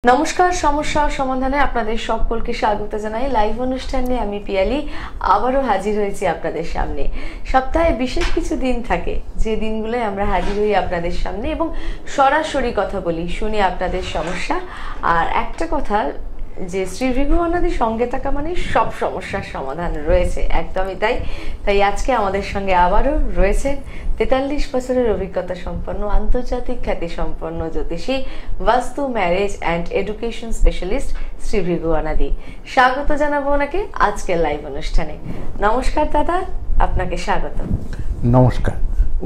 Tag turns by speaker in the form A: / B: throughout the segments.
A: নমস্কার, সমস্যা সমাধানে আপনাদের সকলকে স্বাগত জানাই। লাইভ অনুষ্ঠান নিয়ে আমি পিয়ালি আবারও হাজির হয়েছি আপনাদের সামনে। সপ্তাহে বিশেষ কিছু দিন থাকে যে দিনগুলোয় আমরা হাজির হই আপনাদের সামনে এবং সরাসরি কথা বলি, শুনি আপনাদের সমস্যা। আর একটা কথা যে শ্রী ভৃগুবনাদির সঙ্গে থাকা মানে সব সমস্যার সমাধান রয়েছে, একদমই তাই। তাই আজকে আমাদের সঙ্গে আবারও রয়েছে 43 বছরের অভিজ্ঞতা সম্পন্ন, আন্তর্জাতিক খ্যাতি সম্পন্ন জ্যোতিষী, বাস্তু, marriage and education specialist Shri Bhriguvanadi. স্বাগত জানাবো ওনাকে আজকের লাইভ অনুষ্ঠানে। নমস্কার দাদা, আপনাকে স্বাগত।
B: নমস্কার।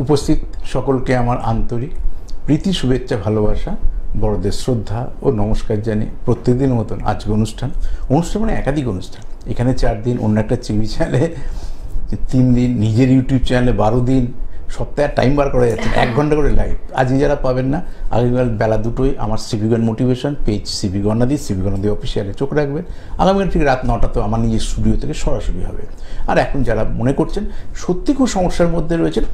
B: উপস্থিত সকলকে আমার আন্তরিক প্রীতি, শুভেচ্ছা, ভালোবাসা, বড়দের শ্রদ্ধা ও নমস্কার জানিয়ে প্রত্যেকদিনের মতন আজকে অনুষ্ঠান মানে একাধিক অনুষ্ঠান। এখানে 4 দিন, অন্য একটা টিভি চ্যানেলে 3 দিন, নিজের ইউটিউব চ্যানেলে 12 দিন, সপ্তাহে টাইম বার করা যাচ্ছে 1 ঘন্টা করে লাইভ। আজকে যারা পাবেন না, আগামীকাল বেলা 2টোয় আমার সিভিগান মোটিভেশন পেজ সিভিগনাদি অফিসিয়ালে চোখ রাখবেন। আগামীকাল ঠিক রাত 9টাতে আমার নিজের স্টুডিও থেকে সরাসরি হবে। আর এখন যারা মনে করছেন সত্যি খুব সমস্যার মধ্যে রয়েছেন,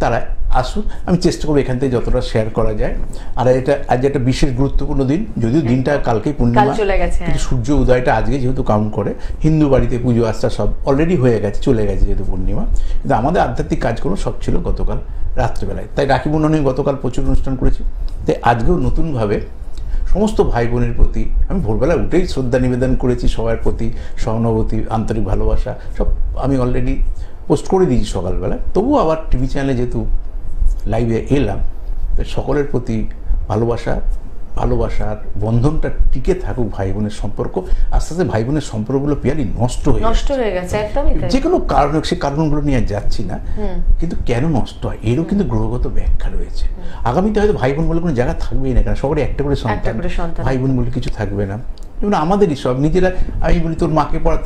B: তারা আসুন, আমি চেষ্টা করবো এখান থেকে যতটা শেয়ার করা যায়। আর এটা আজ একটা বিশেষ গুরুত্বপূর্ণ দিন, যদিও দিনটা কালকেই পূর্ণিমা, কিন্তু সূর্য উদয়টা আজকে যেহেতু কাউন্ট করে, হিন্দু বাড়িতে পুজো আস্থা সব অলরেডি হয়ে গেছে, চলে গেছে যেহেতু পূর্ণিমা, কিন্তু আমাদের আধ্যাত্মিক কাজকর্ম সব ছিল গতকাল রাত্রিবেলায়। তাই রাখি বন্ধনে গতকাল প্রচুর অনুষ্ঠান করেছি। তাই আজকেও নতুনভাবে সমস্ত ভাই বোনের প্রতি আমি ভোরবেলা উঠেই শ্রদ্ধা নিবেদন করেছি, সবার প্রতি সহানুভূতি, আন্তরিক ভালোবাসা সব আমি অলরেডি পোস্ট করে দিয়েছি সকালবেলা। তবুও আবার টিভি চ্যানেলে যেহেতু লাইভে এলাম, সকলের প্রতি ভালোবাসার বন্ধনটা টিকে থাকুক। ভাই বোনের সম্পর্ক, আস্তে আস্তে ভাই বোনের সম্পর্কগুলো পিয়ালি নষ্ট হয়ে গেছে একদমই, যে কোনো কারণ, সে কারণগুলো নিয়ে যাচ্ছি না, কিন্তু কেন নষ্ট হয় এরও কিন্তু গ্রহগত ব্যাখ্যা রয়েছে। আগামীতে হয়তো ভাই বোন বলে কোনো জায়গা থাকবেই না, কেন সবারই একটা করে সন্তান, ভাই বোন বলে কিছু থাকবে না। যেমন আমাদেরই সব নিজেরা, আমি বলি তোর মাকে পড়া,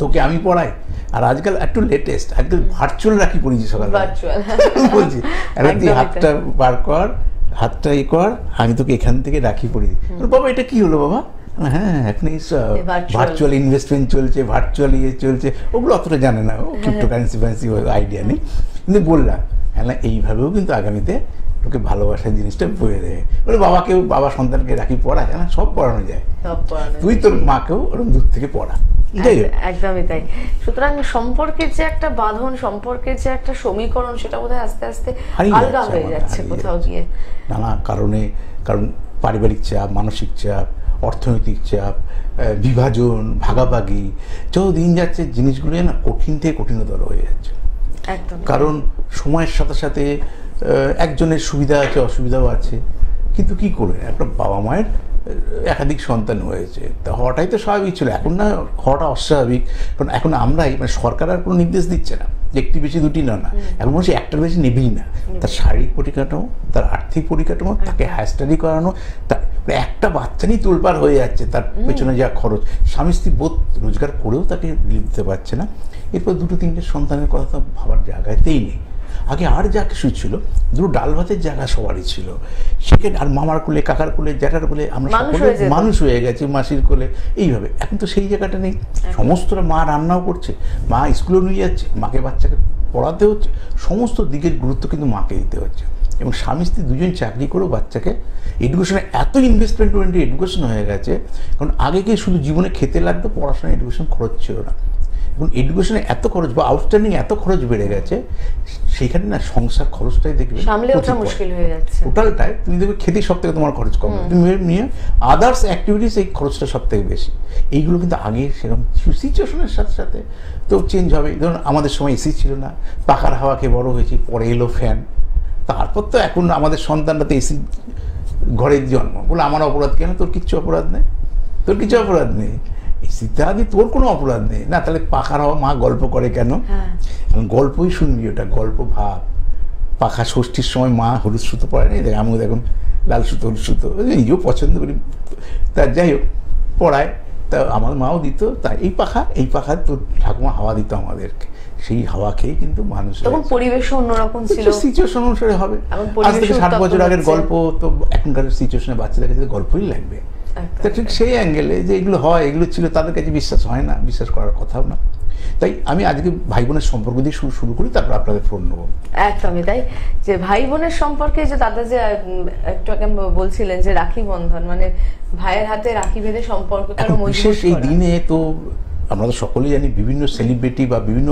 B: তোকে আমি পড়াই। আর আজকাল একটু লেটেস্ট, আজকাল ভার্চুয়াল রাখি পড়েছি সকালে, বলছি তুই হাতটা বার কর, হাতটা কর, আমি তোকে এখান থেকে রাখি পড়িয়ে দিই। বাবা এটা কি হলো বাবা? হ্যাঁ, এখন এই ভার্চুয়াল ইনভেস্টমেন্ট চলছে, ভার্চুয়াল চলছে, ওগুলো অতটা জানে না, ও ক্রিপ্টোকারেন্সি আইডিয়া নেই। কিন্তু বললাম হ্যাঁ এইভাবেও কিন্তু আগামীতে তোকে ভালোবাসার জিনিসটা বয়ে দেবে। বলে বাবা সন্তানকে রাখি পড়ায়, না সব পড়ানো যায়, তুই তোর মাকেও ওরকম দূর থেকে পড়া।
A: একদমই তাই। সুতরাং সম্পর্কের যে একটা বাঁধন, সম্পর্কের যে একটা সমীকরণ, সেটা বোধহয় আস্তে আস্তে আলগা হয়ে যাচ্ছে কোথাও গিয়ে
B: নানা কারণে। কারণ পারিবারিক চাপ, মানসিক চাপ, অর্থনৈতিক চাপ, বিভাজন, ভাগাভাগি, যত দিন যাচ্ছে জিনিসগুলো না কঠিন থেকে কঠিনতর হয়ে যাচ্ছে। কারণ সময়ের সাথে সাথে একজনের সুবিধা আছে, অসুবিধাও আছে, কিন্তু কি করে একটা বাবা মায়ের একাধিক সন্তান হয়েছে, তা হওয়াটাই তো স্বাভাবিক ছিল। এখন না হওয়াটা অস্বাভাবিক, কারণ এখন আমরাই, মানে সরকার আর কোনো নির্দেশ দিচ্ছে না যে একটি বেশি দুটি না, এখন মানুষ একটার বেশি নেবেই না। তার শারীরিক পরিকাঠামো, তার আর্থিক পরিকাঠামো, তাকে হায়ার স্টাডি করানো, তার একটা বাচ্চা নিয়েই তোলপাড় হয়ে যাচ্ছে, তার পেছনে যা খরচ, স্বামী স্ত্রী বোধ রোজগার করেও তাকে রিলিফ দিতে পারছে না। এরপর 2-3টে সন্তানের কথা তো ভাবার জায়গাতেই নেই। আগে আর যা কিছু ছিল, দুটো ডাল ভাতের জায়গা সবারই ছিল, সেখানে আর মামার কোলে, কাকার কোলে, জ্যাঠার কোলে আমরা মানুষ হয়ে গেছি, মাসির কোলে, এইভাবে। এখন তো সেই জায়গাটা নেই। সমস্তটা মা রান্নাও করছে, মা স্কুলেও নিয়ে যাচ্ছে, মাকে বাচ্চাকে পড়াতে হচ্ছে, সমস্ত দিকের গুরুত্ব কিন্তু মাকে দিতে হচ্ছে। এবং স্বামী স্ত্রী দুজন চাকরি করেও বাচ্চাকে এডুকেশনে এত ইনভেস্টমেন্ট ওরিয়েন্টেড এডুকেশন হয়ে গেছে। কারণ আগে কি শুধু জীবনে খেতে লাগতো, পড়াশোনা এডুকেশন খরচ ছিল না। এখন এডুকেশনে এত খরচ বা আউটস্ট্যান্ডিং এত খরচ বেড়ে গেছে, সেইখানে না সংসার খরচটাই দেখবে
A: মুশকিল হয়ে যাচ্ছে।
B: টোটালটাই তুমি দেখবে খেতে সব থেকে তোমার খরচ কম, তুমি নিয়ে আদার্স অ্যাক্টিভিটিস এই খরচটা সব থেকে বেশি। এইগুলো কিন্তু আগে সেরকম সিচুয়েশনের সাথে সাথে তো চেঞ্জ হবে। ধরুন আমাদের সময় এসি ছিল না, পাখার হাওয়া খেয়ে বড় হয়েছি, পরে এলো ফ্যান, তারপর তো এখন আমাদের সন্তানরা তো এসি ঘরের জন্ম। বলে আমার অপরাধ কেন? তোর কিচ্ছু অপরাধ নেই, তোর কিছু অপরাধ নেই, ইত্যাদি তোর কোনো অপরাধ নেই। না তাহলে পাখার হাওয়া মা গল্প করে কেন? গল্পই শুনবি, ওটা গল্প ভাব। পাখা ষষ্ঠীর সময় মা হলুদ সুতো পরে নেই, দেখ আমি দেখুন লাল সুতো, হলুদ সুতো নিজেও পছন্দ করি, তা যাই হোক পড়ায়, তা আমার মাও দিত। তাই এই পাখা তোর ঠাকুমা হাওয়া দিত আমাদেরকে, সেই হাওয়া খেয়ে কিন্তু মানুষ,
A: পরিবেশ অন্যরকম ছিল,
B: সিচুয়েশন অনুসারে হবে। আজ থেকে 60 বছর আগের গল্প তো এখনকার সিচুয়েশনে বাচ্চাদের কাছে গল্পই লাগবে। তা ঠিক সেই অ্যাঙ্গেলে যে এগুলো হয়, এগুলো ছিল, তাদের কাছে বিশ্বাস হয় না, বিশ্বাস করার কথাও না। তাই আমি আজকে ভাই বোনের সম্পর্ক দিয়ে শুরু করি, তারপর আপনাদের ফোন নেবো।
A: একদমই তাই, যে ভাই বোনের সম্পর্কে যে দাদা যে একটু আগে বলছিলেন যে রাখি বন্ধন, মানে ভাইয়ের হাতে রাখি বেঁধে সম্পর্ক কারো মজবুত
B: বিশেষ এই
A: করা।
B: দিনে তো আমরা তো সকলেই জানি বিভিন্ন সেলিব্রিটি বা বিভিন্ন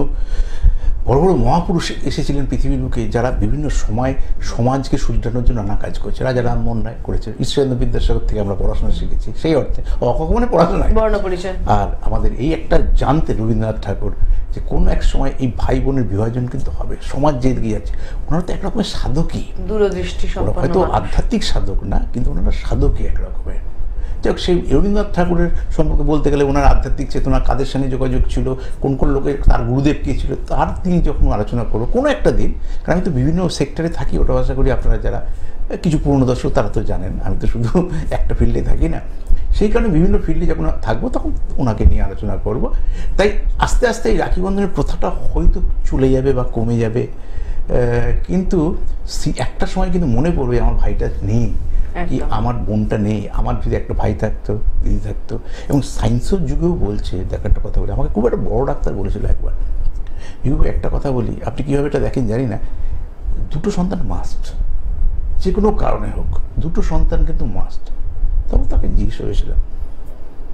B: বড় বড় মহাপুরুষ এসেছিলেন পৃথিবীর বুকে, যারা বিভিন্ন সময় সমাজকে শুধরানোর জন্য নানা কাজ করেছে। রাজা রামমোহন রায় করেছে, ঈশ্বরেন্দ্র বিদ্যাসাগর থেকে আমরা পড়াশোনা শিখেছি, সেই অর্থে অকখনে পড়াশোনা।
A: বর্ণ পরিচয়।
B: আর আমাদের এই একটা জানতে রবীন্দ্রনাথ ঠাকুর যে কোনো এক সময় এই ভাই বোনের বিভাজন কিন্তু হবে, সমাজ যে এগিয়ে যাচ্ছে। ওনারা তো একরকমের সাধকই,
A: দূরদৃষ্টি সম্পন্ন
B: হয়তো
A: মানুষ।
B: আধ্যাত্মিক সাধক না, কিন্তু ওনারা সাধকই একরকমের। যাই হোক, সেই রবীন্দ্রনাথ ঠাকুরের সম্পর্কে বলতে গেলে ওনার আধ্যাত্মিক চেতনা, কাদের সঙ্গে যোগাযোগ ছিল, কোন কোন লোকের, তার গুরুদেব কে ছিল, তার তিনি যখন আলোচনা করবো কোনো একটা দিন। কারণ আমি তো বিভিন্ন সেক্টরে থাকি, ওটা আশা করি আপনারা যারা কিছু পুরনো দর্শক তারা তো জানেন, আমি তো শুধু একটা ফিল্ডে থাকি না। সেই কারণে বিভিন্ন ফিল্ডে যখন থাকবো তখন ওনাকে নিয়ে আলোচনা করব। তাই আস্তে আস্তে এই রাখি বন্ধনের প্রথাটা হয়তো চলে যাবে বা কমে যাবে, কিন্তু একটা সময় কিন্তু মনে পড়বে আমার ভাইটা নেই, কি আমার বোনটা নেই, আমার যদি একটা ভাই থাকতো, দিদি থাকতো। এবং সায়েন্সের যুগেও বলছে, দেখ একটা কথা বলি, আমাকে খুব একটা বড় ডাক্তার বলেছিল একবার, একটা কথা বলি, আপনি কীভাবে এটা দেখেন জানি না, দুটো সন্তান মাস্ট, যে কোনো কারণে হোক দুটো সন্তান কিন্তু মাস্ট। তখন তাকে জিজ্ঞেস করেছিলাম,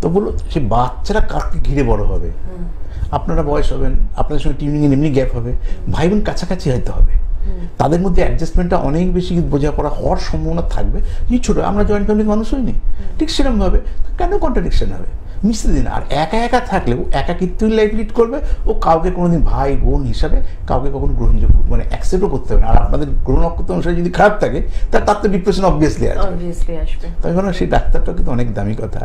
B: তো বললো সে বাচ্চারা কাকে ঘিরে বড় হবে, আপনারা বয়স হবেন, আপনাদের সঙ্গে টিউনিংয়ে এমনি গ্যাপ হবে, ভাই বোন কাছাকাছি হয়তো হবে, তাদের মধ্যে অ্যাডজাস্টমেন্টটা অনেক বেশি বোঝাপড়া হওয়ার সম্ভাবনা থাকবে। যে ছোটো আমরা জয়েন্ট ফ্যামিলির মানুষ হইনি, ঠিক সেরকমভাবে কেন কন্ট্রাডিকশন হবে, মিশতে দিন। আর একা একা থাকলেও একাকিত্বই লাইফ লিড করবে, ও কাউকে কোনোদিন ভাই বোন হিসাবে কাউকে কখনো গ্রহণযোগ্য মানে অ্যাকসেপ্টও করতে হবে না। আর আপনাদের গ্রহণক্ষত অনুসারে যদি খারাপ থাকে তার তো ডিপ্রেশন অবভিয়াসলি আসবে। তাই ভাবলাম সেই ডাক্তারটা কিন্তু অনেক দামি কথা,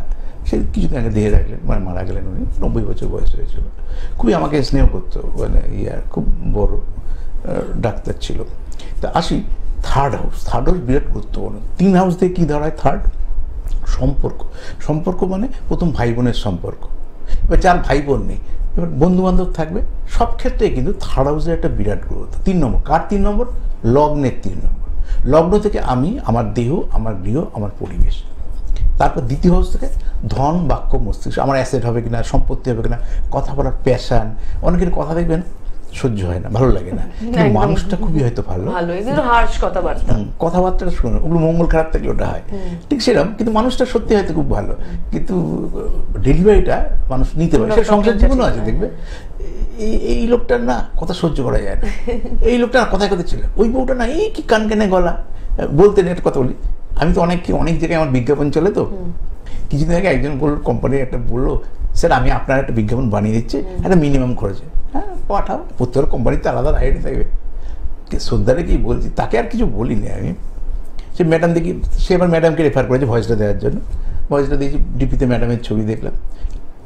B: সে কিছুদিন আগে দিয়ে রাখলেন, মানে মারা গেলেন, উনি 90 বছর বয়স হয়েছিল। খুবই আমাকে স্নেহ করতো, মানে খুব বড় ডাক্তার ছিল। তা আসি থার্ড হাউস বিরাট গুরুত্বপূর্ণ। 3 হাউস দিয়ে কী ধরা হয়? থার্ড সম্পর্ক মানে প্রথম ভাই বোনের সম্পর্ক। এবার যার ভাই বোন নেই, এবার বন্ধু বান্ধব থাকবে, সব ক্ষেত্রে কিন্তু থার্ড হাউসের একটা বিরাট গুরুত্ব। 3 নম্বর, কার 3 নম্বর? লগ্নের 3 নম্বর। লগ্ন থেকে আমি, আমার দেহ, আমার গৃহ, আমার পরিবেশ। তারপর দ্বিতীয় হাউস থেকে ধন, বাক্য, মস্তিষ্ক, আমার অ্যাসেট হবে কিনা, সম্পত্তি হবে কিনা, কথা বলার প্যাশান। অনেকের কথা দেখবেন সহ্য হয় না, ভালো লাগে না, কিন্তু মানুষটা খুবই হয়তো কথাবার্তাটা শুনে ওগুলো মঙ্গল খারাপ থাকলে ওটা হয়, ঠিক সেরকম। কিন্তু মানুষটা সত্যি হয়তো খুব ভালো, কিন্তু ডেলিভারিটা মানুষ নিতে পারে। সে সংসার জীবনও আছে, দেখবে এই লোকটার না কথা সহ্য করা যায় না, এই লোকটা কথায় কথা ছিল, ওই বউটা না এই কি কান কেনে গলা বলতেন। একটা কথা বলি, আমি তো অনেক জায়গায় আমার বিজ্ঞাপন চলে, তো কিছুদিন আগে একজন কোম্পানির একটা বললো, স্যার আমি আপনার একটা বিজ্ঞাপন বানিয়ে দিচ্ছি একটা মিনিমাম খরচে। হ্যাঁ পাঠাও, প্রত্যেক কোম্পানিতে আলাদা আইডি থাকবে। শ্রদ্ধারে কি বলছি, তাকে আর কিছু বলিনি আমি। সে ম্যাডাম দেখি, সে আবার ম্যাডামকে রেফার করেছে ভয়েসটা দেওয়ার জন্য। ভয়েসটা দিয়েছি, ডিপিতে ম্যাডামের ছবি দেখলাম,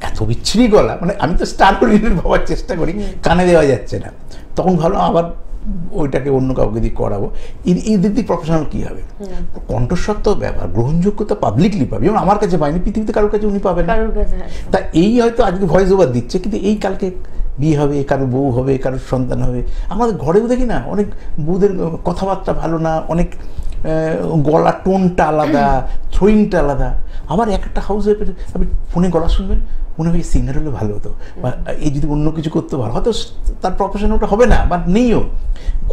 B: এত বিচ্ছিরি গলা, মানে আমি তো স্টার রিলেটেড ভাবার চেষ্টা করি, কানে দেওয়া যাচ্ছে না। তখন ভাবলাম আবার ওইটাকে অন্য কাউকে দিয়ে করাবো। এই দিক দিয়ে প্রফেশনাল কী হবে? কণ্ঠস্বর তো ব্যাপার, গ্রহণযোগ্যতা পাবলিকলি পাবে, যেমন আমার কাছে পাইনি, পৃথিবীতে কারোর কাছে উনি পাবেন। তা এই হয়তো আজকে ভয়েস ওভার দিচ্ছে, কিন্তু এই কালকে বিয়ে হবে, কারোর বউ হবে, কারোর সন্তান হবে। আমাদের ঘরেও দেখি না অনেক বউদের কথাবার্তা ভালো না, অনেক গলা টোনটা আলাদা, থ্রোয়িংটা আলাদা। আবার একটা হাউসে আপনি ফোনে গলা শুনবেন, মনে হয় সিঙ্গার হলে ভালো হতো, বা এই যদি অন্য কিছু করতে ভালো হয়তো তার প্রফেশন ওটা হবে না, বা নেইও,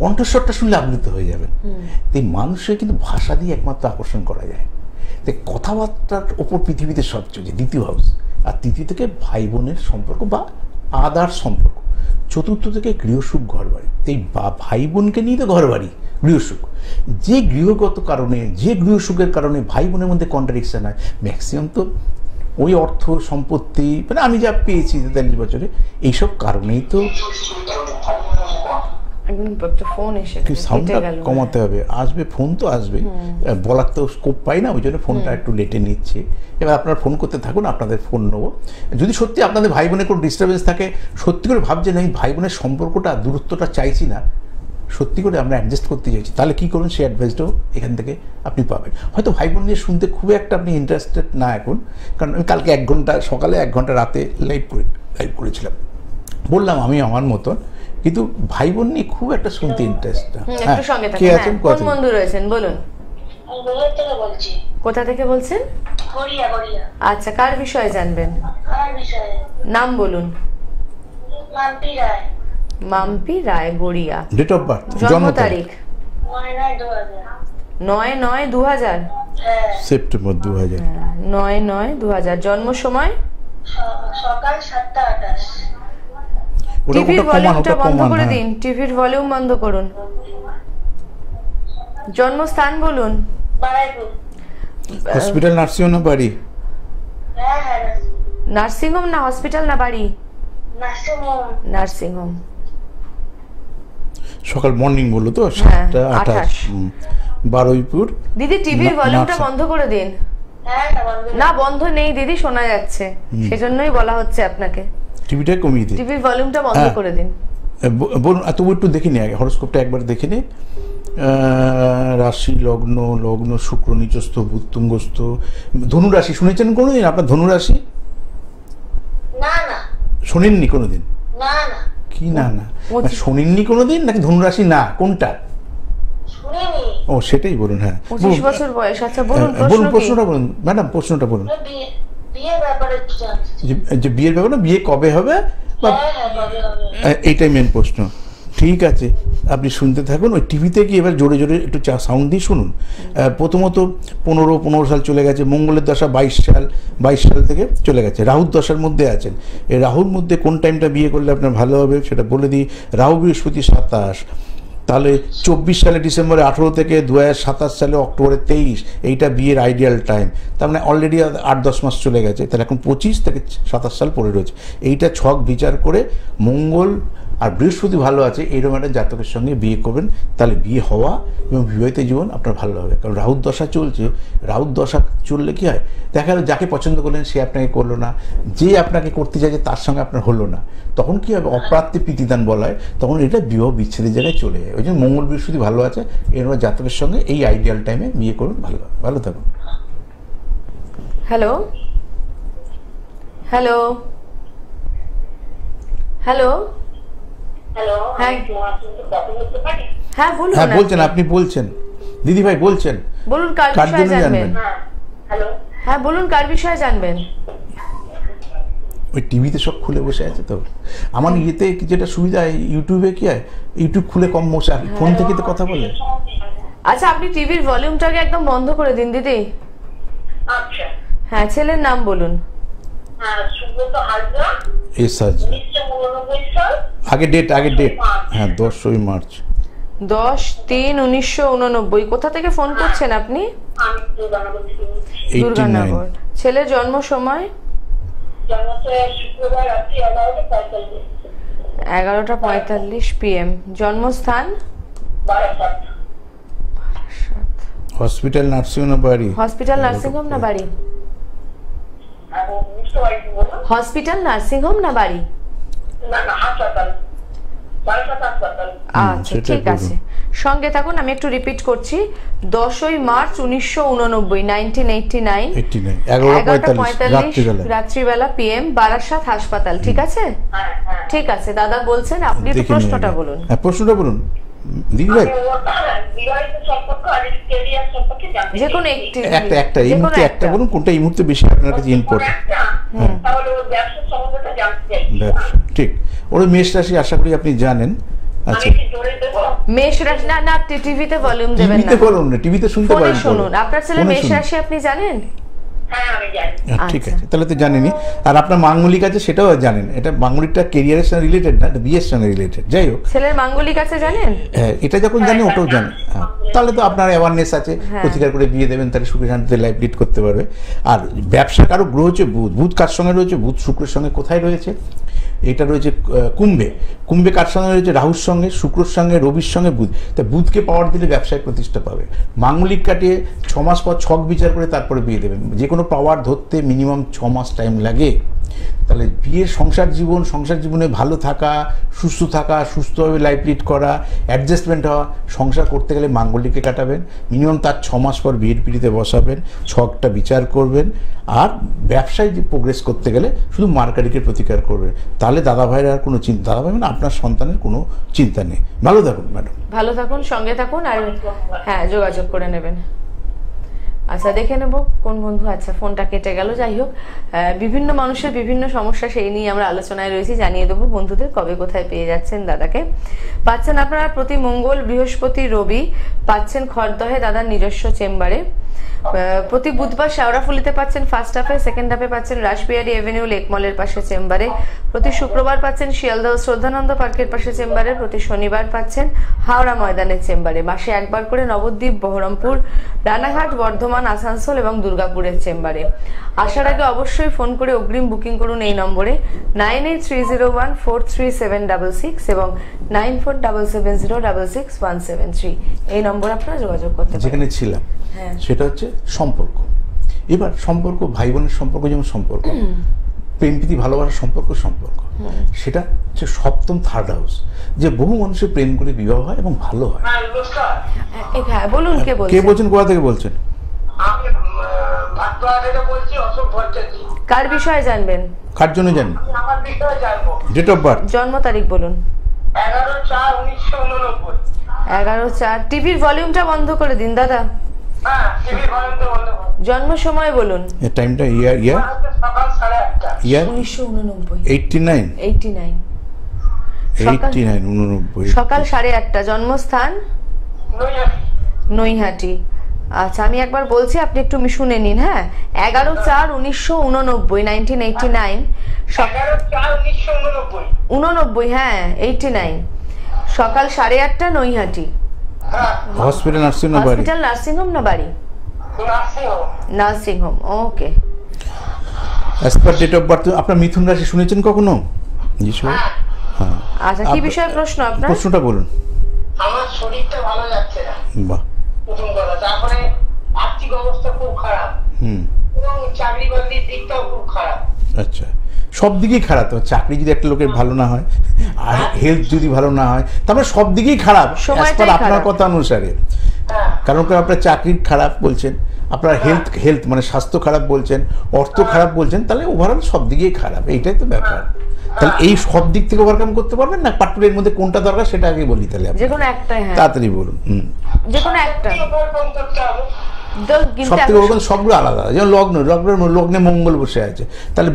B: কণ্ঠস্বরটা শুনলে আপ্লুত হয়ে যাবে। এই মানুষের কিন্তু ভাষা দিয়ে একমাত্র আকর্ষণ করা যায়। তাই কথাবার্তার ওপর পৃথিবীতে সব চলছে। দ্বিতীয় হাউস। আর তৃতীয় থেকে ভাই বোনের সম্পর্ক বা আদার সম্পর্ক। চতুর্থ থেকে গৃহসুখ, ঘরবাড়ি। এই ভাই বোনকে নিয়ে তো ঘরবাড়ি, গৃহসুখ। যে গৃহগত কারণে, যে গৃহসুখের কারণে ভাই বোনের মধ্যে কন্ট্রাডিকশন হয়, ম্যাক্সিমাম তো ওই অর্থ সম্পত্তি, মানে আমি যা পেয়েছি 43 বছরে, এইসব কারণেই তো। সাউন্ডটা কমাতে হবে, আসবে ফোন তো আসবে, বলার তো স্কোপ পাই না, ওই জন্য ফোনটা একটু লেটে নিচ্ছে। এবার আপনারা ফোন করতে থাকুন, আপনাদের ফোন নেবো। যদি সত্যি আপনাদের ভাই বোনের কোনো ডিস্টারবেন্স থাকে, সত্যি করে ভাবছেন এই ভাই বোনের সম্পর্কটা, দূরত্বটা চাইছি না, সত্যি করে আমরা অ্যাডজাস্ট করতে চাইছি, তাহলে কী করুন, সেই অ্যাডভাইসটাও এখান থেকে আপনি পাবেন। হয়তো ভাই বোন নিয়ে শুনতে খুব একটা আপনি ইন্টারেস্টেড না এখন, কারণ আমি কালকে 1 ঘন্টা সকালে, 1 ঘন্টা রাতে লাইভ করেছিলাম, বললাম আমি আমার মতন, কিন্তু ভাই বোন নিয়ে খুব একটা শুনতে ইন্টারেস্ট না।
A: কে আছেন? কোন বন্ধু রয়েছেন বলুন? কোথা থেকে বলছেন? আচ্ছা, কার বিষয়ে জানবেন? নাম বলুন।
C: মাম্পি রায়।
A: মাম্পি রায়, গড়িয়া।
B: ডেট অফ বার্থ,
A: জন্ম তারিখ
C: 9/9/2000।
A: 9/9/2000।
C: হ্যাঁ।
B: সেপ্টেম্বর 2000।
A: 9/9/2000। জন্ম সময়?
C: সকাল 7:28।
B: ওটা
A: টিভির
B: কমান,
A: ভলিউমটা
B: ওটা
A: বন্ধ
B: কমান,
A: করে
B: হ্যাঁ।
A: দিন, টিভির ভলিউম বন্ধ করুন। জন্মস্থান বলুন।
C: বারাইপুর।
B: হসপিটাল, নার্সিং হোম না বাড়ি?
C: হ্যাঁ হ্যাঁ।
A: নার্সিংহোম না হসপিটাল না বাড়ি?
C: নার্সিংহোম।
A: নার্সিংহোম।
B: সকাল মর্নিং বললো তো,
A: হ্যাঁ,
B: 7:28। বারুইপুর।
A: দিদি টিভির ভলিউমটা
B: নার্সিং।
A: বন্ধ করে দিন।
C: হ্যাঁ বন্ধ।
A: না বন্ধ নেই দিদি, শোনা যাচ্ছে, সেজন্যই বলা হচ্ছে আপনাকে।
B: টিভিটা কমিয়ে দিই।
A: টিভির ভলিউমটা বন্ধ
B: হ্যাঁ।
A: করে দিন।
B: বলুন, তবু একটু দেখে নি আগে, হরস্কোপটা একবার দেখে নি। রাশি, লগ্ন, লগ্ন শুক্র নিচস্থ, বুধ তুঙ্গস্থ। ধনু রাশি শুনেছেন কোনোদিন? আপনার ধনু রাশি
C: না না
B: শোনেননি কোনোদিন?
C: না না
B: কি না না, শোনেননি কোনোদিন নাকি ধনু রাশি না, কোনটা?
C: শুনিনি।
B: ও সেটাই বলুন। হ্যাঁ
A: 25 বছর বয়স। আচ্ছা বলুন,
B: বলুন,
A: প্রশ্ন কি?
B: প্রশ্নটা বলুন ম্যাডাম, প্রশ্নটা বলুন।
C: বিয়ের ব্যাপারে জানতে চাই।
B: যে বিয়ের ব্যাপারে, বিয়ে কবে হবে বা
C: হ্যাঁ হ্যাঁ কবে হবে?
B: এইটাই মেন প্রশ্ন। ঠিক আছে, আপনি শুনতে থাকুন। ওই টিভিতে কি এবার জোরে জোরে একটু সাউন্ড দিয়ে শুনুন। প্রথমত 15 সাল চলে গেছে, মঙ্গলের দশা 22 সাল থেকে চলে গেছে, রাহুর দশার মধ্যে আছেন। এই রাহুর মধ্যে কোন টাইমটা বিয়ে করলে আপনার ভালো হবে সেটা বলে দিই। রাহু বৃহস্পতি 27, তাহলে 24 সালে ডিসেম্বরে 18 থেকে 2027 সালে অক্টোবরে 23, এইটা বিয়ের আইডিয়াল টাইম। তার মানে অলরেডি 8-10 মাস চলে গেছে, তাহলে এখন 25 থেকে 27 সাল পড়ে রয়েছে। এইটা ছক বিচার করে মঙ্গল আর বৃহস্পতি ভালো আছে এরকম একটা জাতকের সঙ্গে বিয়ে করবেন, তাহলে বিয়ে হওয়া এবং বিবাহিত জীবন আপনার ভালো হবে। কারণ রাহুর দশা চলছে, রাহুর দশা চললে কী হয়, দেখা গেল যাকে পছন্দ করলেন সে আপনাকে করলো না, যে আপনাকে করতে চাইছে তার সঙ্গে আপনার হলো না, তখন কী হবে, অপ্রাপ্তি প্রীতিদান বলা হয়, তখন এটা বিবাহ বিচ্ছেদের জায়গায় চলে যায়। ওই জন্য মঙ্গল বৃহস্পতি ভালো আছে এরকম জাতকের সঙ্গে এই আইডিয়াল টাইমে বিয়ে করুন, ভালো হবে। ভালো থাকুন।
A: Hello hello hello.
C: হ্যালো।
A: হ্যাঁ।
C: কথা বলতে পারি?
A: হ্যাঁ বলুন।
B: হ্যাঁ বলছেন, আপনি বলছেন দিদি ভাই, বলছেন
A: বলুন কার
B: কার
A: বিষয়ে
B: জন্য
A: জানবেন?
B: জানবেন?
C: হ্যাঁ। হ্যালো।
A: হ্যাঁ বলুন কার বিষয়ে জানবেন?
B: ওই টিভিতে সব খুলে বসে আছে তো। আমার ইয়েতে যেটা সুবিধা, ইউটিউবে কি হয়, ইউটিউব খুলে কম বসে, আর ফোন থেকে তো কথা বলে।
A: আচ্ছা আপনি টিভির ভলিউমটাকে একদম বন্ধ করে দিন দিদি।
C: আচ্ছা।
A: হ্যাঁ ছেলের নাম বলুন।
C: হ্যাঁ সুব্রত হাজরা।
B: এস আজ
C: 1989 সাল।
B: আগে ডেট হ্যাঁ 10ই মার্চ।
A: 10-3-1989। কোথা থেকে ফোন করছেন আপনি?
C: আমি দুর্গানগর থেকে বলছি।
B: 89।
A: দুর্গানগর। ছেলের জন্ম সময়?
C: জন্মতে শুক্রবার রাত্রি 11:45।
A: 11:45 PM। জন্মস্থান?
C: বারাসাত।
B: হসপিটাল, নার্সিং না বাড়ি?
A: হসপিটাল নার্সিংহোম না বাড়ি?
C: এবং বুঝতে পারিনি বলুন।
A: হসপিটাল নার্সিংহোম না বাড়ি?
C: না না হাসপাতাল। বারাসাত হাসপাতাল।
A: আচ্ছা
B: সেটাই
A: ঠিক
B: বলুন।
A: আছে, সঙ্গে থাকুন। আমি একটু রিপিট করছি। 10ই মার্চ 1989, 1989,
B: 11:45
A: রাত্রিবেলা PM, বারাসাত হাসপাতাল। ঠিক আছে?
C: হ্যাঁ হ্যাঁ।
A: ঠিক আছে দাদা বলছেন, আপনি একটু
B: দেখে নিন
A: প্রশ্নটা
B: আগে।
A: বলুন।
B: হ্যাঁ প্রশ্নটা বলুন দিদি ভাই।
C: বিবাহিত সম্পর্ক আর ক্যারিয়ার সম্পর্কে জানতে
A: যে কোনো
C: চাই।
A: একটি
B: একটা এই
A: যে কোনো
B: মুহূর্তে একটা
A: একটা।
B: বলুন, কোনটা এই মুহূর্তে বেশি আপনার কাছে ইম্পর্টেন্ট?
C: একটা, তাহলে ওর ব্যবসার সম্বন্ধটা জানতে চাই।
B: ব্যবসা, ঠিক। ওর মেষ রাশি আশা করি আপনি জানেন।
C: আমি
B: আচ্ছা
C: কি জোরে দেবো?
A: মেষ রাশি? না না, টিভিতে ভলিউম দেবেন
B: টিভিতে
A: না,
B: বলুন না, টিভিতে শুনতে
A: ফোনে
B: পারেন।
A: শুনুন। আপনার ছেলে
B: ফোনে
A: মেষ
B: শুনুন।
A: রাশি আপনি জানেন?
C: হ্যাঁ আমি জানি।
B: ঠিক
A: আচ্ছা।
B: আছে, তাহলে তো জানেনই। আর আপনার মাঙ্গলিক আছে সেটাও জানেন। এটা মাঙ্গলিকটা কেরিয়ারের সঙ্গে রিলেটেড না, এটা বিয়ের সঙ্গে রিলেটেড। যাই হোক,
A: ছেলের মাঙ্গলিক আছে জানেন?
B: হ্যাঁ এটা যখন জানেন ওটাও জানেন। হ্যাঁ তাহলে তো আপনার অ্যাওয়ারনেস আছে,
A: হ্যাঁ।
B: প্রতিকার করে বিয়ে দেবেন, তাহলে সুখে শান্তিতে লাইফ লিড করতে পারবে। আর ব্যবসা কারো গ্রহ হচ্ছে বুধ। বুধ কার সঙ্গে রয়েছে? বুধ শুক্রের সঙ্গে। কোথায় রয়েছে? এটা রয়েছে কুম্ভে। কুম্ভে কার সঙ্গে রয়েছে? রাহুর সঙ্গে, শুক্রর সঙ্গে, রবির সঙ্গে বুধ। তা বুধকে পাওয়ার দিলে ব্যবসায় প্রতিষ্ঠা পাবে। মাঙ্গলিক কাটিয়ে 6 মাস পর ছক বিচার করে তারপরে বিয়ে দেবেন। যে কোনো পাওয়ার ধরতে মিনিমাম 6 মাস টাইম লাগে। তাহলে বিয়ের সংসার জীবনে ভালো থাকা, সুস্থভাবে লাইফ লিড করা, অ্যাডজাস্টমেন্ট হওয়া, সংসার করতে গেলে মাঙ্গলিককে কাটাবেন। মিনিমাম তার 6 মাস পর বিয়ের পিড়িতে বসাবেন, ছকটা বিচার করবেন। আর ব্যবসায় যে প্রোগ্রেস করতে গেলে শুধু মার্কারিকে প্রতিকার করবেন। তাহলে দাদা ভাইয়ের আর কোনো চিন্তা, দাদা ভাই মানে আপনার সন্তানের কোনো চিন্তা নেই। ভালো থাকুন ম্যাডাম।
A: ভালো থাকুন, সঙ্গে থাকুন, আর হ্যাঁ যোগাযোগ করে নেবেন। আচ্ছা দেখে নেব কোন বন্ধু। আচ্ছা ফোনটা কেটে গেল, যাই হোক বিভিন্ন মানুষের বিভিন্ন সমস্যা, সেই নিয়ে আমরা আলোচনায় রয়েছি। জানিয়ে দেবো বন্ধুদের কবে কোথায় পেয়ে যাচ্ছেন দাদাকে। পাচ্ছেন আপনারা প্রতি মঙ্গল, বৃহস্পতি, রবি পাচ্ছেন খড়দহে দাদার নিজস্ব চেম্বারে। প্রতি বুধবার শেওড়াফুলিতে পাচ্ছেন ফার্স্ট হাফে, সেকেন্ড হাফে পাচ্ছেন রাসবিহারী এভিনিউ লেকমলের পাশে চেম্বারে। প্রতি শুক্রবার পাচ্ছেন শিয়ালদহ শ্রদ্ধানন্দ পার্কের পাশে চেম্বারে। প্রতি শনিবার পাচ্ছেন হাওড়া ময়দানের চেম্বারে। মাসে একবার করে নবদ্বীপ, বহরমপুর, রানাঘাট, বর্ধমান, আসানসোল এবং দুর্গাপুরের চেম্বারে। আসার আগে অবশ্যই ফোন করে অগ্রিম বুকিং করুন এই নম্বরে 9830143766 এবং 9477066173। এই নম্বরে আপনারা যোগাযোগ করতে পারেন।
B: যেখানে ছিলাম
A: হ্যাঁ।
B: সেটা হচ্ছে সম্পর্ক। এবার সম্পর্ক, ভাই বোনের সম্পর্ক যেমন সম্পর্ক, প্রেম প্রীতি ভালোবাসার সম্পর্ক, সেটা হচ্ছে সপ্তম থার্ড হাউস, যে বহু মানুষের প্রেম করে বিবাহ হয় এবং ভালো হয়।
A: হ্যাঁ বলুন, কে
B: কে
A: বলছেন?
B: বলছেন, কোথা থেকে বলছেন?
C: আমি ভাটপাড়া থেকে বলছি, অশোক ভট্টাচার্য।
A: কার বিষয়ে জানবেন?
B: কার জন্য জানেন?
C: আমি আমার বিষয়ে জানবো।
B: Date of birth?
A: জন্ম তারিখ বলুন।
C: 11/4/1989।
A: 11/4। টিভির ভলিউমটা বন্ধ করে দিন দাদা।
C: হ্যাঁ, টিভি বন্ধ করুন।
A: জন্ম সময় বলুন।
B: এর টাইমটা, ইয়ার
C: সকাল 8:30।
B: ইয়ার
A: 1989।
B: 89
A: 89। সকাল
B: 89
A: সকাল 8:30। জন্মস্থান
C: নৈহাটি।
A: নৈহাটি। আচ্ছা আমি একবার বলছি, আপনি একটু শুনে নিন। হ্যাঁ, 11/4/1989, 1989।
C: 11/4/1989।
A: 89, হ্যাঁ 89। সকাল 8:30 নৈহাটি।
C: হ্যাঁ,
B: হসপিটাল, নার্সিং হোম, বাড়ি?
A: হসপিটাল, নার্সিং হোম না বাড়ি?
C: Nursing home.
A: Nursing home, okay.
B: As per date of birth. আপনার মিথুন রাশি শুনেছেন কখনো? হ্যাঁ।
A: আচ্ছা কি বিষয়ে প্রশ্ন আপনার?
B: প্রশ্নটা বলুন।
C: আমার শরীরটা ভালো যাচ্ছে না,
B: বাহ।
C: প্রথম কথা। তারপরে আর্থিক অবস্থা খুব খারাপ এবং চাকরি বাকরির দিকটাও খুব খারাপ।
B: আচ্ছা, সব দিকেই খারাপ। তো চাকরি যদি একটা লোকের ভালো না হয় আর হেলথ যদি ভালো না হয়, তারপরে সব দিকেই খারাপ
A: সময়টাই
B: আপনার
A: খারাপ।
B: কথা অনুসারে।
C: হ্যাঁ,
B: কারণ আপনার চাকরি খারাপ বলছেন, আপনার হেলথ মানে স্বাস্থ্য খারাপ বলছেন, অর্থ খারাপ বলছেন, তাহলে ওভারঅল সব দিকেই খারাপ। এইটাই তো ব্যাপার। তাহলে এই সব দিক থেকে ওভারকাম করতে পারবেন না? পার্টিকুলার মধ্যে কোনটা দরকার সেটা আগে বলি তাহলে।
A: যে কোনো একটা, হ্যাঁ
B: তাড়াতাড়ি বলুন।
A: যে কোনো একটা।
C: ওভারকাম করতে হবে।
B: সব থেকে বলবেন সবগুলো আলাদা। যেমন লগ্নে মঙ্গল বসে আছে, তাহলে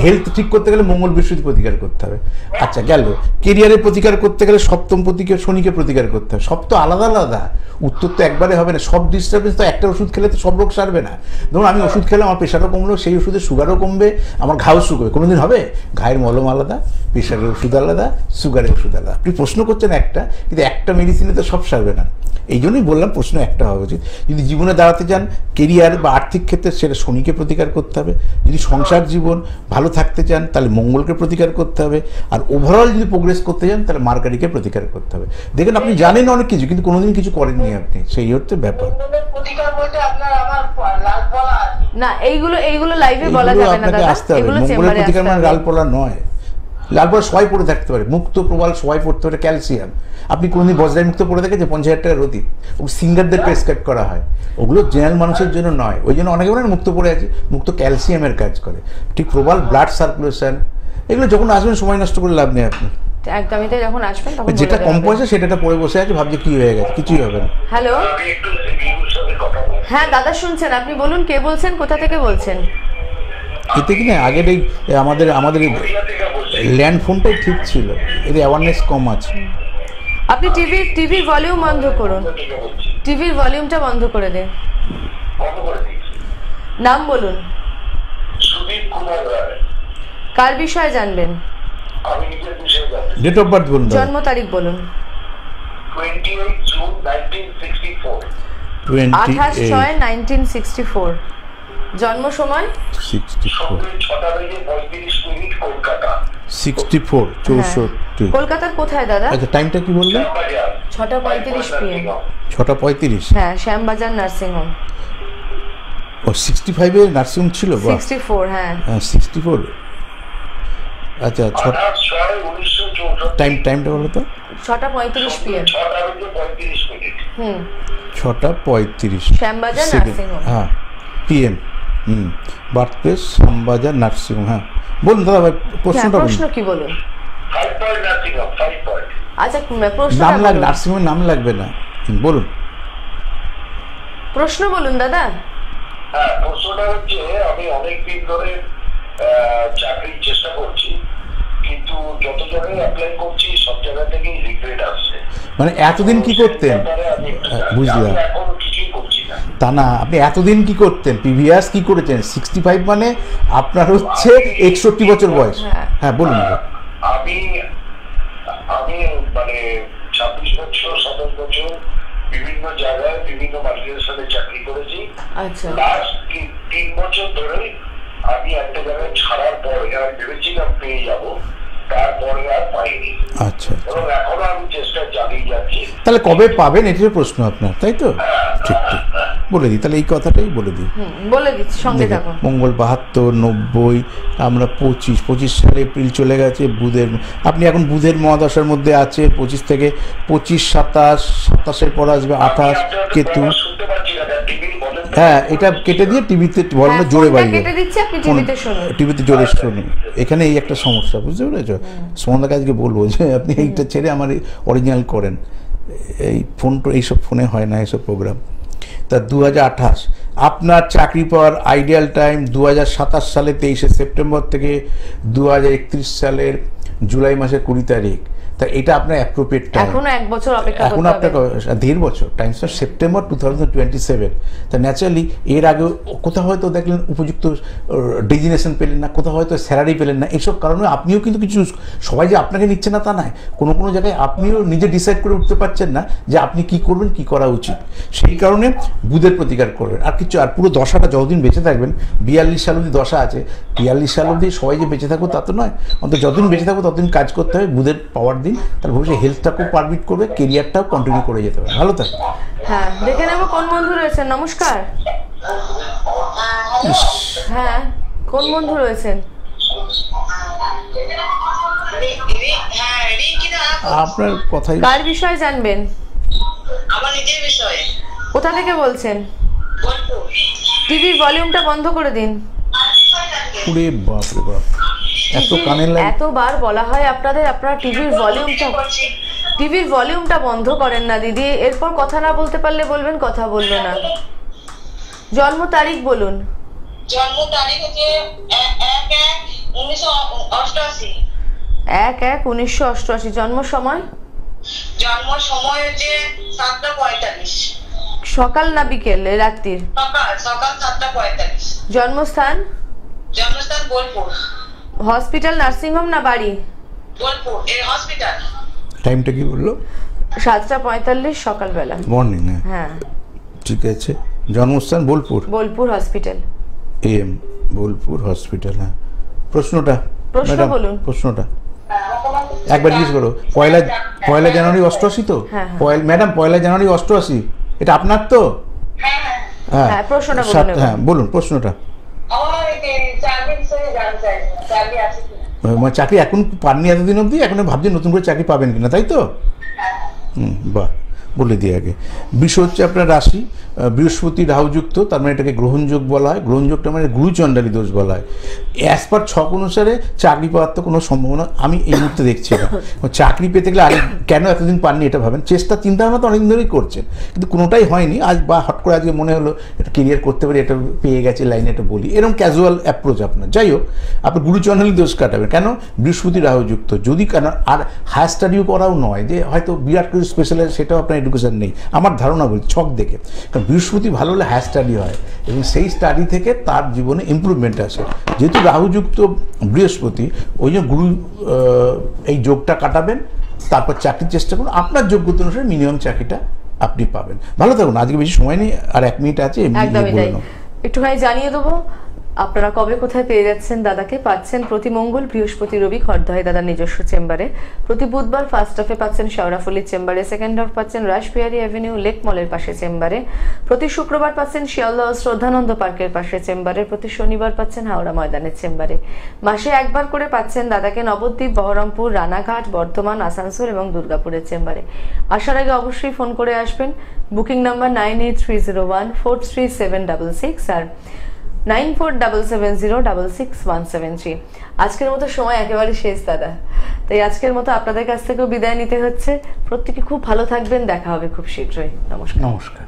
B: হেলথ ঠিক করতে গেলে মঙ্গল বৃহস্পতি প্রতিকার করতে হবে। আচ্ছা গেল, কেরিয়ারের প্রতিকার করতে গেলে সপ্তম প্রতিকার শনিকে প্রতিকার করতে হবে। সব তো আলাদা আলাদা, উত্তর তো একবারে হবে না। সব ডিস্টার্বেন্স তো একটা ওষুধ খেলে তো সব রোগ সারবে না। ধরুন আমি ওষুধ খেলে আমার প্রেশারও কমলো, সেই ওষুধে সুগারও কমবে, আমার ঘাও শুকবে, কোনোদিন হবে? ঘায়ের মলম আলাদা, প্রেশারের ওষুধ আলাদা, সুগারের ওষুধ আলাদা। আপনি প্রশ্ন করছেন একটা, কিন্তু একটা মেডিসিনে তো সব সারবে না। এই জন্যই বললাম প্রশ্ন একটা হওয়া উচিত। যদি জীবনে দাঁড়াতে চান, কেরিয়ার বা আর্থিক ক্ষেত্রে, সেটা শনিকে প্রতিকার করতে হবে। যদি সংসার জীবন ভালো থাকতে চান, তাহলে মঙ্গলকে প্রতিকার করতে হবে। আর ওভারঅল যদি প্রোগ্রেস করতে চান, তাহলে মার্কারিকে প্রতিকার করতে হবে। দেখেন আপনি জানেন অনেক কিছু, কিন্তু কোনোদিন কিছু করেননি আপনি, সেই হচ্ছে ব্যাপার।
C: প্রতিকার বলতে আপনার আমার লাল বলা আছে
A: না, এইগুলো লাইভে বলা যাবে না
B: আপনাকে
A: দাদা।
B: আসতে হবে।
A: এগুলো
B: মঙ্গলের
A: চেম্বারে
B: প্রতিকার
A: আসতে
B: মানে
A: হবে।
B: লালপলা নয়। লালপলা সবাই পড়ে থাকতে পারে, মুক্ত প্রবাল সবাই পড়তে পারে, ক্যালসিয়াম। আপনি কোনোদিন বজ্রায় মুক্ত পড়ে দেখেছেন? 50,000 টাকার রতি, ও সিঙ্গারদের প্রেসক্রাইব করা হয়। ওগুলো জেনারেল মানুষের জন্য নয়। ওই জন্য অনেকে বলেন মুক্ত পড়ে আছে, মুক্ত ক্যালসিয়ামের কাজ করে। ঠিক প্রবাল ব্লাড সার্কুলেশন, এগুলো যখন আসবেন সময় নষ্ট করে লাভ নেই। আপনি
A: একদমই তাই, যখন আসবেন তখন
B: যেটা কম পয়সা সেটা পড়ে বসে আছে, ভাবছে কি হয়ে গেছে, কিছুই হবে না।
A: হ্যালো, হ্যাঁ দাদা শুনছেন, আপনি বলুন কে বলছেন, কোথা থেকে বলছেন?
B: এতে কি না আগের এই আমাদের ল্যান্ড ফোনটাই ঠিক ছিল, এর অ্যাওয়ারনেস কম আছে।
A: আপনি টিভির ভলিউম বন্ধ করুন, টিভির ভলিউমটা বন্ধ করে দিন। নাম বলুন। কার বিষয়ে জানবেন?
B: ডেট অফ বার্থ বলুন।
A: জন্ম তারিখ বলুন।
C: 28 জুন 1964।
A: 28/6/1964। জন্ম সময়
B: 64
C: কলকাতা।
B: 64 64।
A: কলকাতার কোথায় দাদা?
B: আচ্ছা টাইমটা কি বললেন?
A: 6:35 PM।
B: 6:35।
A: হ্যাঁ, শ্যামবাজার নার্সিং হোম।
B: ও 65 এর নার্সিং ছিল?
A: 64, হ্যাঁ
B: 64। আচ্ছা টাইমটা বলো তো।
A: 6:35 PM।
B: 6:35।
A: Shyambazar nursing home.
B: হ্যাঁ PM। Birth place Shyambazar nursing home. হ্যাঁ বলুন দাদা ভাই, প্রশ্নটা বলুন।
A: প্রশ্ন কি বলুন? আচ্ছা প্রশ্ন
B: নাম লাগবে, নার্সিং হোমের নাম লাগবে না, বলুন।
A: প্রশ্ন বলুন দাদা।
D: হ্যাঁ, প্রশ্নটা হচ্ছে আমি অনেকদিন ধরে চাকরির চেষ্টা করছি, কিন্তু যত জায়গায় অ্যাপ্লাই করছি সব জায়গা থেকেই রিগ্রেট আসছে।
B: মানে এতদিন কি করতেন? বুঝলাম।
D: আমি এখন কিছুই করছি না।
B: তা না, আপনি এতদিন কি করতেন? প্রিভিয়াস কি করেছেন? 65 মানে আপনার হচ্ছে 61 বছর বয়স। হ্যাঁ বলুন।
D: আমি মানে 26 বছর 27 বছর বিভিন্ন জায়গায় বিভিন্ন মাল্টিনেশনালে চাকরি করেছি।
A: আচ্ছা।
D: লাস্ট 3 বছর ধরে আমি একটা জায়গায় ছাড়ার পরে আমি ভেবেছিলাম পেয়ে যাব, তারপরে আর পাইনি।
B: আচ্ছা।
D: এবং এখনো আমি চেষ্টা চালিয়ে যাচ্ছি।
B: তাহলে কবে পাবেন এটাই প্রশ্ন আপনার, তাই তো? ঠিক ঠিক বলে দিই, তাহলে এই কথাটাই বলে দিই।
A: বলে দিচ্ছি, সঙ্গে থাকুন।
B: মঙ্গল 72, 90, আমরা 25 সালে এপ্রিল চলে গেছে বুধের। আপনি এখন বুধের মহাদশার মধ্যে আছে 25 থেকে 25, 27 পর আসবে 28 কেতু। হ্যাঁ, এটা কেটে দিয়ে টিভিতে বলনো জোরে বাড়িয়ে টিভিতে জোরে শুনুন। এখানে এই একটা সমস্যা, বুঝতে পেরেছো? সুমনদা কাজকে বলবো যে আপনি এইটা ছেড়ে আমার অরিজিনাল করেন, এই এইসব ফোনে হয় না এইসব প্রোগ্রাম। তা 2028 আপনার চাকরি পাওয়ার আইডিয়াল টাইম 2027 সালে 23শে সেপ্টেম্বর থেকে 2031 সালের জুলাই মাসের 20 তারিখ। তা এটা আপনার অ্যাপ্রোপ্রিয়েট টাইম।
A: এখনো 1 বছর অপেক্ষা করতে হবে।
B: এখন আপনার 1.5 বছর টাইম, সেপ্টেম্বর 2027। তা ন্যাচারালি এর আগে কোথাও হয়তো দেখলেন উপযুক্ত ডেজিনেশন পেলেন না, কোথাও হয়তো স্যালারি পেলেন না, এইসব কারণে আপনিও কিন্তু কিছু, সবাই যে আপনাকে নিচ্ছে না তা নয়, কোনো কোনো জায়গায় আপনিও নিজে ডিসাইড করে উঠতে পারছেন না যে আপনি কি করবেন, কি করা উচিত। সেই কারণে বুধের প্রতিকার করবেন। আর কিছু, আর পুরো দশাটা যতদিন বেঁচে থাকবেন, 42 সাল অবধি দশা আছে, 42 সাল অবধি সবাই যে বেঁচে থাকবো তা তো নয়, অন্তত যতদিন বেঁচে থাকবো ততদিন কাজ করতে হবে বুধের পাওয়ার দিন। তার ভবিষ্যৎ হেলথটাকেও পারমিট করবে, কেরিয়ারটাও কন্টিনিউ করে যেতে হবে। ভালো থাকবে।
A: হ্যাঁ, দেখে নেবো কোন বন্ধু রয়েছেন। নমস্কার। হ্যাঁ, কোন বন্ধু রয়েছেন?
B: আপনার কথাই।
A: কার বিষয়ে জানবেন?
C: আমার নিজের বিষয়ে।
A: কোথা থেকে বলছেন? টিভির ভলিউমটা বন্ধ করে দিন।
B: পুরে বাপ রে বাপ, এত কানের লাগে।
A: এতবার বলা হয় আপনাদের, আপনারা টিভির ভলিউমটা বন্ধ করেন না দিদি। এরপর কথা না বলতে পারলে বলবেন কথা বললো না। জন্ম তারিখ বলুন।
C: জন্ম তারিখ হচ্ছে 1/1/1988।
A: 1/1/1988। জন্ম সময়?
C: জন্ম সময় হচ্ছে 7:45।
A: সকাল না বিকেল, রাত্রির?
C: সকাল 7:45।
A: জন্মস্থান?
C: জন্মস্থান বোলপুর।
A: হসপিটাল, নার্সিংহোম না বাড়ি?
C: বোলপুর এর হসপিটাল।
B: টাইমটা কি বললো?
A: 7:45 সকালবেলা,
B: মর্নিং।
A: হ্যাঁ
B: ঠিক আছে। জন্মস্থান Bolpur,
A: Bolpur hospital.
B: Um Bolpur hospital. হ্যাঁ, প্রশ্নটা
A: বলুন।
B: প্রশ্নটা একবার জিজ্ঞেস করো। পয়লা জানুয়ারি 88 তো? ম্যাডাম, 1 জানুয়ারি 88 এটা আপনার তো?
A: হ্যাঁ, প্রশ্নটা বলুন।
B: হ্যাঁ বলুন প্রশ্নটা। চাকরি এখন পাননি এতদিন অবধি, এখন ভাবছেন নতুন করে চাকরি পাবেন কিনা, তাই তো? বাহ, বলে দিই আগে। বৃষ হচ্ছে আপনার রাশি, বৃহস্পতি রাহুযুক্ত, তার মানে এটাকে গ্রহণযোগ বলা হয়। গ্রহণযোগটা মানে গুরুচণ্ডালী দোষ বলা হয়। অ্যাজ পার ছক অনুসারে চাকরি পাওয়ার তো কোনো সম্ভাবনা আমি এই মুহূর্তে দেখছি না। চাকরি পেতে গেলে আগে কেন এতদিন পাননি এটা ভাবেন। চেষ্টা চিন্তা ভাবনা তো অনেকদিন ধরেই করছেন, কিন্তু কোনোটাই হয়নি। আজ বা হট করে আজকে মনে হলো এটা কেরিয়ার করতে পারি, এটা পেয়ে গেছে লাইনে, এটা বলি, এরকম ক্যাজুয়াল অ্যাপ্রোচ আপনার। যাই হোক, আপনি গুরুচণ্ডালী দোষ কাটাবেন কেন? বৃহস্পতি রাহুযুক্ত। যদি কেন আর হায়ার স্টাডিও করাও নয় যে হয়তো বিরাট করে স্পেশালাইজ, সেটাও আপনার এডুকেশন নেই আমার ধারণা, বলি ছক দেখে। কারণ বৃহস্পতি ভালো হলে হায়ার স্টাডি হয় এবং সেই স্টাডি থেকে তার জীবনে ইমপ্রুভমেন্ট আসে। যেহেতু রাহুযুক্ত বৃহস্পতি, ওই জন্য গুরু এই যোগটা কাটাবেন, তারপর চাকরির চেষ্টা করুন। আপনার যোগ্যতা অনুসারে মিনিমাম চাকরিটা আপনি পাবেন। ভালো থাকুন। আজকে বেশি সময় নেই, আর 1 মিনিট আছে।
A: একটুখানি জানিয়ে দেবো আপনারা কবে কোথায় পেয়ে যাচ্ছেন দাদাকে। পাচ্ছেন প্রতি মঙ্গল, বৃহস্পতি, রবি খড়দহে দাদার নিজস্ব চেম্বারে। প্রতি বুধবার ফার্স্ট হাফে পাচ্ছেন শেওড়াফুলির চেম্বারে, সেকেন্ড হাফ পাচ্ছেন রাসবিহারী অ্যাভিনিউ লেক মলের পাশে চেম্বারে। প্রতি শুক্রবার পাচ্ছেন শিয়ালদহ শ্রদ্ধানন্দ পার্কের পাশে চেম্বারে। প্রতি শনিবার পাচ্ছেন হাওড়া ময়দানের চেম্বারে। মাসে একবার করে পাচ্ছেন দাদাকে নবদ্বীপ, বহরমপুর, রানাঘাট, বর্ধমান, আসানসোল এবং দুর্গাপুরের চেম্বারে। আসার আগে অবশ্যই ফোন করে আসবেন। বুকিং নাম্বার 9830143766 আর 9477066173। আজকের মতো সময় একেবারে শেষ দাদা, তাই আজকের মতো আপনাদের কাছ থেকেও বিদায় নিতে হচ্ছে। প্রত্যেকে খুব ভালো থাকবেন, দেখা হবে খুব শীঘ্রই। নমস্কার।